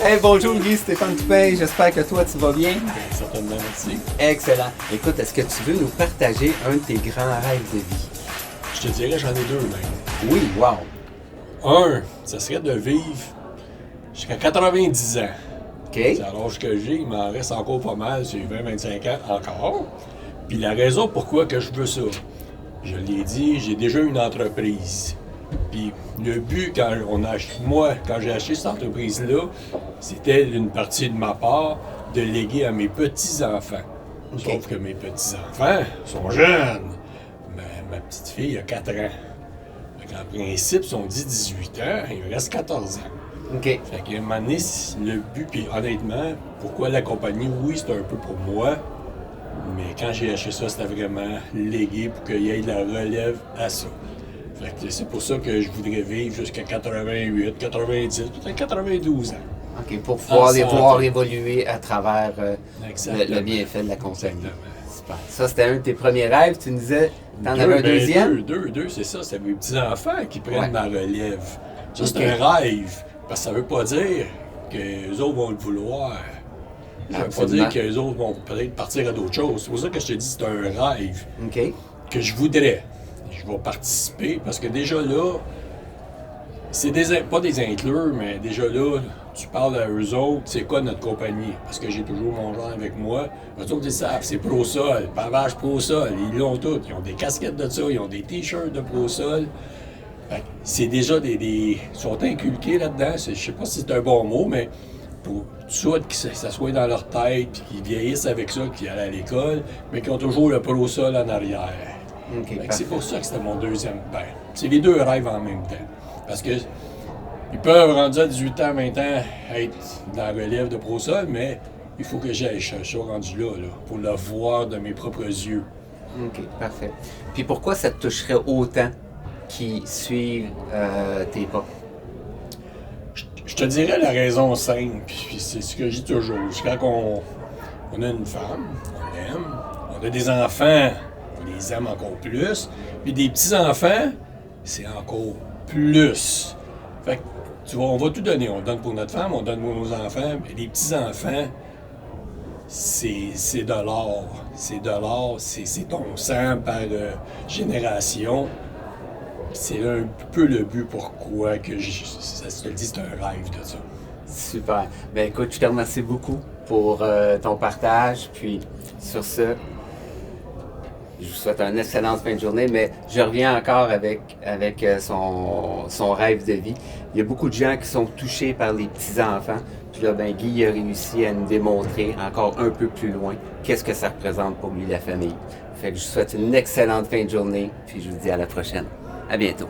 Hey, bonjour Guy, Stéphane Toupin, j'espère que toi tu vas bien. Certainement, merci. Excellent. Écoute, est-ce que tu veux nous partager un de tes grands rêves de vie? Je te dirais, j'en ai deux même. Oui, wow. Un, ça serait de vivre jusqu'à 90 ans. OK. C'est à l'âge que j'ai, il m'en reste encore pas mal, c'est 20-25 ans encore. Puis la raison pourquoi que je veux ça, je l'ai dit, j'ai déjà une entreprise. Puis le but, quand j'ai acheté cette entreprise-là, c'était une partie de ma part de léguer à mes petits-enfants. Okay. Sauf que mes petits-enfants sont jeunes. Ma petite fille a 4 ans. Fait qu'en principe, si on dit 18 ans, il me reste 14 ans. OK. Fait qu'à un moment donné, le but, puis honnêtement, pourquoi la compagnie, oui, c'est un peu pour moi, mais quand j'ai acheté ça, c'était vraiment légué pour qu'il y ait de la relève à ça. Fait que c'est pour ça que je voudrais vivre jusqu'à 88, 90, peut-être 92 ans. OK, pour pouvoir les voir évoluer à travers le bienfait de la compagnie. Exactement. Super. Ça, c'était un de tes premiers rêves. Tu nous disais, t'en avais un deuxième? Deux, c'est ça. C'est mes petits-enfants qui prennent ma relève. Ça, c'est OK. un rêve. Parce que ça veut pas dire que les autres vont le vouloir. Ça veut pas dire que les autres vont peut-être partir à d'autres choses. C'est pour ça que je te dis que c'est un rêve OK. que je voudrais. Je vais participer parce que déjà là, c'est pas des inclus, mais déjà là, tu parles à eux autres, c'est quoi notre compagnie? Parce que j'ai toujours mon genre avec moi. Eux autres, ils savent, c'est ProSol, pavage ProSol, ils l'ont tous. Ils ont des casquettes de ça, ils ont des t-shirts de ProSol. C'est déjà ils sont inculqués là-dedans. Je sais pas si c'est un bon mot, mais pour soit que ça soit dans leur tête, puis qu'ils vieillissent avec ça, qu'ils aillent à l'école, mais qu'ils ont toujours le ProSol en arrière. Okay, c'est pour ça que c'était mon deuxième père. C'est les deux rêves en même temps. Parce que ils peuvent, rendus à 18 ans, 20 ans, être dans la relève de ProSol, mais il faut que j'aille chercher ça rendu là, pour le voir de mes propres yeux. OK, parfait. Puis pourquoi ça te toucherait autant qui suivent tes pas? Je te dirais la raison simple, puis c'est ce que je dis toujours. C'est quand on a une femme, on l'aime, on a des enfants, on les aime encore plus, puis des petits-enfants, c'est encore plus. Fait que, tu vois, on va tout donner. On donne pour notre femme, on donne pour nos enfants, mais les petits-enfants, c'est de l'or. C'est de l'or, c'est ton sang par génération. C'est un peu le but pourquoi que ça te le dit, c'est un rêve de ça. Super. Ben écoute, je te remercie beaucoup pour ton partage. Puis sur ce, je vous souhaite une excellente fin de journée, mais je reviens encore avec son rêve de vie. Il y a beaucoup de gens qui sont touchés par les petits-enfants. Puis là, ben, Guy a réussi à nous démontrer encore un peu plus loin qu'est-ce que ça représente pour lui, la famille. Fait que je vous souhaite une excellente fin de journée, puis je vous dis à la prochaine. À bientôt.